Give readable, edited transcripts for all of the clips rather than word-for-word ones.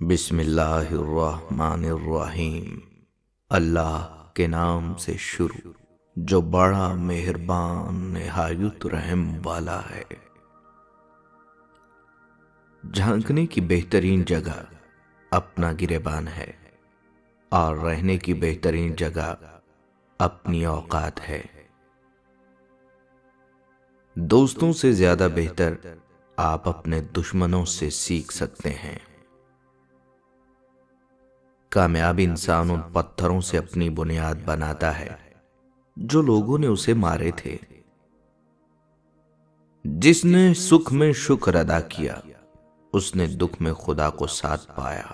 بسم اللہ الرحمن الرحیم۔ اللہ کے نام سے شروع جو بڑا مہربان نہایت رحم والا ہے۔ جھانکنے کی بہترین جگہ اپنا گریبان ہے اور رہنے کی بہترین جگہ اپنی اوقات ہے۔ دوستوں سے زیادہ بہتر آپ اپنے دشمنوں سے سیکھ سکتے ہیں۔ کامیاب انسان ان پتھروں سے اپنی بنیاد بناتا ہے جو لوگوں نے اسے مارے تھے۔ جس نے سکھ میں شکر ادا کیا اس نے دکھ میں خدا کو ساتھ پایا۔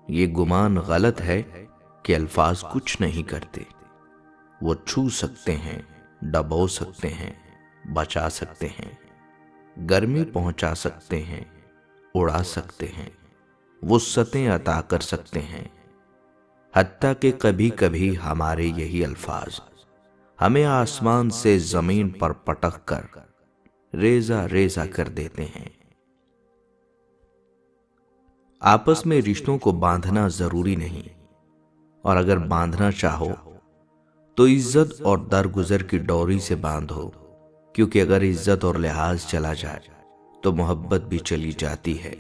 یہ گمان غلط ہے کہ الفاظ کچھ نہیں کرتے، وہ چھو سکتے ہیں، ڈبو سکتے ہیں، بچا سکتے ہیں، گرمی پہنچا سکتے ہیں، اڑا سکتے ہیں، وسعتیں عطا کر سکتے ہیں۔ حتیٰ کہ کبھی کبھی ہمارے یہی الفاظ ہمیں آسمان سے زمین پر پٹک کر ریزہ ریزہ کر دیتے ہیں۔ آپس میں رشتوں کو باندھنا ضروری نہیں، اور اگر باندھنا چاہو تو عزت اور درگزر کی ڈوری سے باندھو، کیونکہ اگر عزت اور لحاظ چلا جائے تو محبت بھی چلی جاتی ہے۔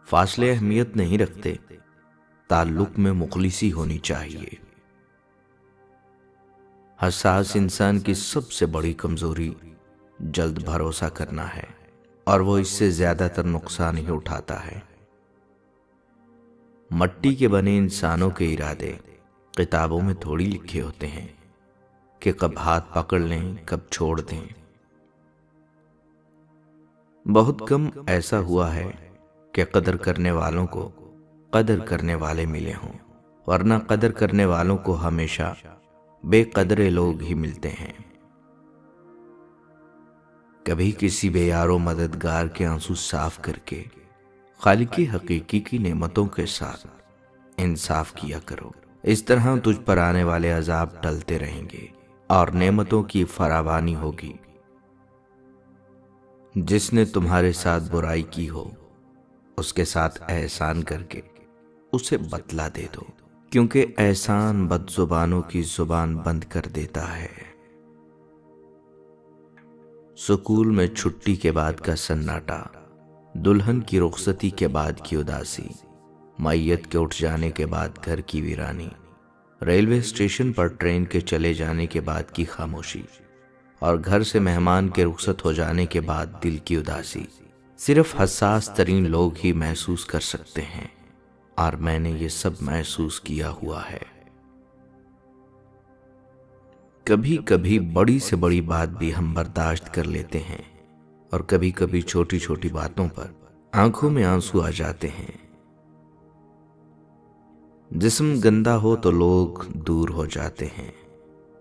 فاصلے اہمیت نہیں رکھتے، تعلق میں مخلصی ہونی چاہیے۔ حساس انسان کی سب سے بڑی کمزوری جلد بھروسہ کرنا ہے، اور وہ اس سے زیادہ تر نقصان ہی اٹھاتا ہے۔ مٹی کے بنے انسانوں کے ارادے کتابوں میں تھوڑی لکھے ہوتے ہیں کہ کب ہاتھ پکڑ لیں کب چھوڑ دیں۔ بہت کم ایسا ہوا ہے کہ قدر کرنے والوں کو قدر کرنے والے ملے ہوں، ورنہ قدر کرنے والوں کو ہمیشہ بے قدرے لوگ ہی ملتے ہیں۔ کبھی کسی بے یار و مددگار کے آنسو صاف کر کے خالق حقیقی کی نعمتوں کے ساتھ انصاف کیا کرو۔ اس طرح تجھ پر آنے والے عذاب ٹلتے رہیں گے اور نعمتوں کی فراوانی ہوگی۔ جس نے تمہارے ساتھ برائی کی ہو اس کے ساتھ احسان کر کے اسے بتلا دے دو، کیونکہ احسان بد زبانوں کی زبان بند کر دیتا ہے۔ سکول میں چھٹی کے بعد کا سناٹا، دلہن کی رخصتی کے بعد کی اداسی، میت کے اٹھ جانے کے بعد گھر کی ویرانی، ریلوے اسٹیشن پر ٹرین کے چلے جانے کے بعد کی خاموشی، اور گھر سے مہمان کے رخصت ہو جانے کے بعد دل کی اداسی، صرف حساس ترین لوگ ہی محسوس کر سکتے ہیں، اور میں نے یہ سب محسوس کیا ہوا ہے۔ کبھی کبھی بڑی سے بڑی بات بھی ہم برداشت کر لیتے ہیں، اور کبھی کبھی چھوٹی چھوٹی باتوں پر آنکھوں میں آنسو آ جاتے ہیں۔ جسم گندا ہو تو لوگ دور ہو جاتے ہیں،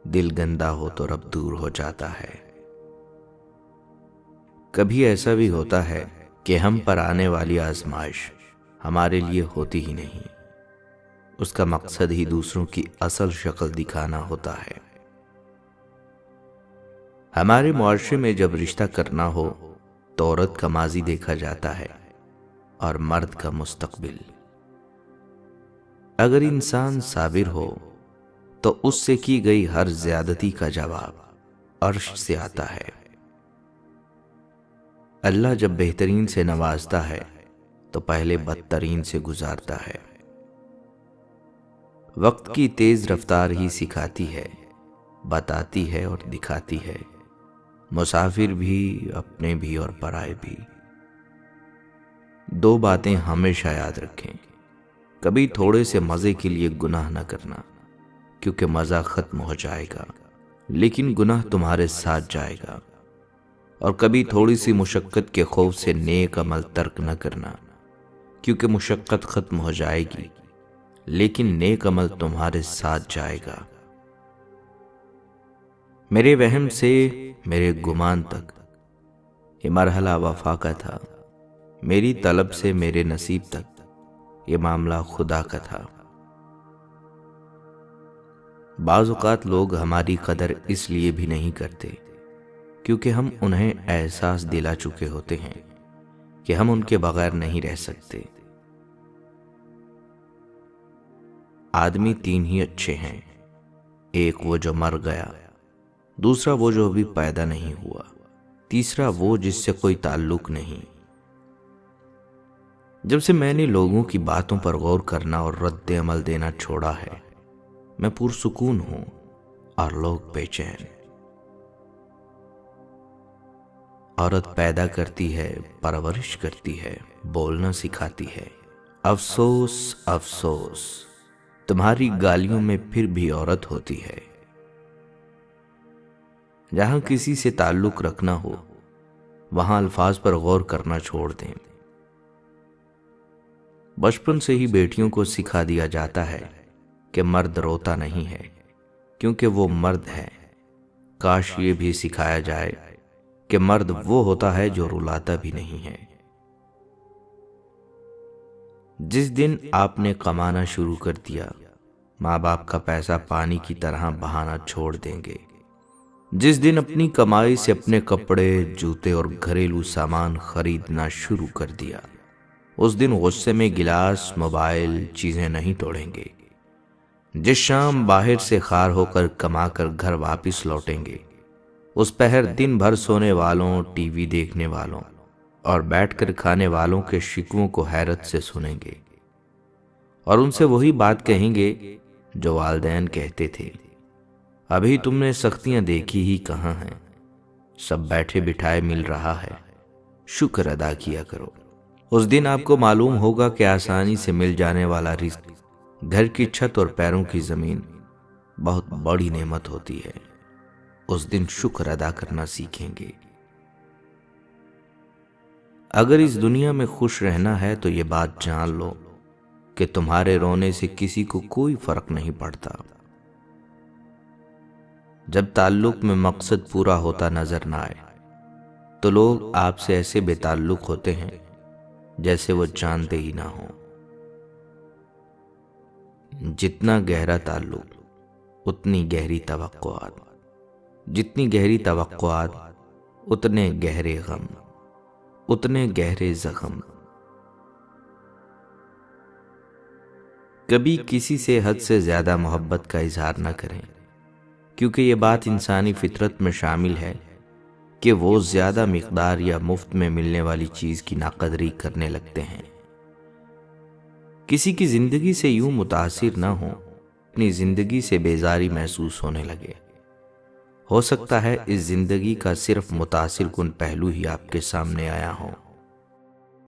دل گندا ہو تو رب دور ہو جاتا ہے۔ کبھی ایسا بھی ہوتا ہے کہ ہم پر آنے والی آزمائش ہمارے لیے ہوتی ہی نہیں، اس کا مقصد ہی دوسروں کی اصل شکل دکھانا ہوتا ہے۔ ہمارے معاشرے میں جب رشتہ کرنا ہو تو عورت کا ماضی دیکھا جاتا ہے اور مرد کا مستقبل۔ اگر انسان صابر ہو تو اس سے کی گئی ہر زیادتی کا جواب عرش سے آتا ہے۔ اللہ جب بہترین سے نوازتا ہے تو پہلے بدترین سے گزارتا ہے۔ وقت کی تیز رفتار ہی سکھاتی ہے، بتاتی ہے اور دکھاتی ہے، مسافر بھی اپنے بھی اور پرائے بھی۔ دو باتیں ہمیشہ یاد رکھیں، کبھی تھوڑے سے مزے کے لیے گناہ نہ کرنا، کیونکہ مزہ ختم ہو جائے گا لیکن گناہ تمہارے ساتھ جائے گا، اور کبھی تھوڑی سی مشقت کے خوف سے نیک عمل ترک نہ کرنا، کیونکہ مشقت ختم ہو جائے گی لیکن نیک عمل تمہارے ساتھ جائے گا۔ میرے وہم سے میرے گمان تک یہ مرحلہ وفا کا تھا، میری طلب سے میرے نصیب تک یہ معاملہ خدا کا تھا۔ بعض اوقات لوگ ہماری قدر اس لیے بھی نہیں کرتے کیونکہ ہم انہیں احساس دلا چکے ہوتے ہیں کہ ہم ان کے بغیر نہیں رہ سکتے۔ آدمی تین ہی اچھے ہیں، ایک وہ جو مر گیا، دوسرا وہ جو ابھی پیدا نہیں ہوا، تیسرا وہ جس سے کوئی تعلق نہیں۔ جب سے میں نے لوگوں کی باتوں پر غور کرنا اور رد عمل دینا چھوڑا ہے، میں پرسکون ہوں اور لوگ بے چین۔ عورت پیدا کرتی ہے، پرورش کرتی ہے، بولنا سکھاتی ہے۔ افسوس افسوس، تمہاری گالیوں میں پھر بھی عورت ہوتی ہے۔ جہاں کسی سے تعلق رکھنا ہو، وہاں الفاظ پر غور کرنا چھوڑ دیں۔ بچپن سے ہی بیٹیوں کو سکھا دیا جاتا ہے کہ مرد روتا نہیں ہے کیونکہ وہ مرد ہے۔ کاش یہ بھی سکھایا جائے کہ مرد وہ ہوتا ہے جو رلاتا بھی نہیں ہے۔ جس دن آپ نے کمانا شروع کر دیا، ماں باپ کا پیسہ پانی کی طرح بہانا چھوڑ دیں گے۔ جس دن اپنی کمائی سے اپنے کپڑے، جوتے اور گھریلو سامان خریدنا شروع کر دیا، اس دن غصے میں گلاس، موبائل، چیزیں نہیں توڑیں گے۔ جس شام باہر سے خار ہو کر کما کر گھر واپس لوٹیں گے، اس پہر دن بھر سونے والوں، ٹی وی دیکھنے والوں اور بیٹھ کر کھانے والوں کے شکووں کو حیرت سے سنیں گے، اور ان سے وہی بات کہیں گے جو والدین کہتے تھے، ابھی تم نے سختیاں دیکھی ہی کہاں ہیں، سب بیٹھے بٹھائے مل رہا ہے، شکر ادا کیا کرو۔ اس دن آپ کو معلوم ہوگا کہ آسانی سے مل جانے والا رزق، گھر کی چھت اور پیروں کی زمین بہت بڑی نعمت ہوتی ہے۔ اس دن شکر ادا کرنا سیکھیں گے۔ اگر اس دنیا میں خوش رہنا ہے تو یہ بات جان لو کہ تمہارے رونے سے کسی کو کوئی فرق نہیں پڑتا۔ جب تعلق میں مقصد پورا ہوتا نظر نہ آئے تو لوگ آپ سے ایسے بے تعلق ہوتے ہیں جیسے وہ جانتے ہی نہ ہوں۔ جتنا گہرا تعلق اتنی گہری توقعات، جتنی گہری توقعات اتنے گہرے غم، اتنے گہرے زخم۔ کبھی کسی سے حد سے زیادہ محبت کا اظہار نہ کریں، کیونکہ یہ بات انسانی فطرت میں شامل ہے کہ وہ زیادہ مقدار یا مفت میں ملنے والی چیز کی ناقدری کرنے لگتے ہیں۔ کسی کی زندگی سے یوں متاثر نہ ہوں اپنی زندگی سے بیزاری محسوس ہونے لگے۔ ہو سکتا ہے اس زندگی کا صرف متاثر کن پہلو ہی آپ کے سامنے آیا ہو۔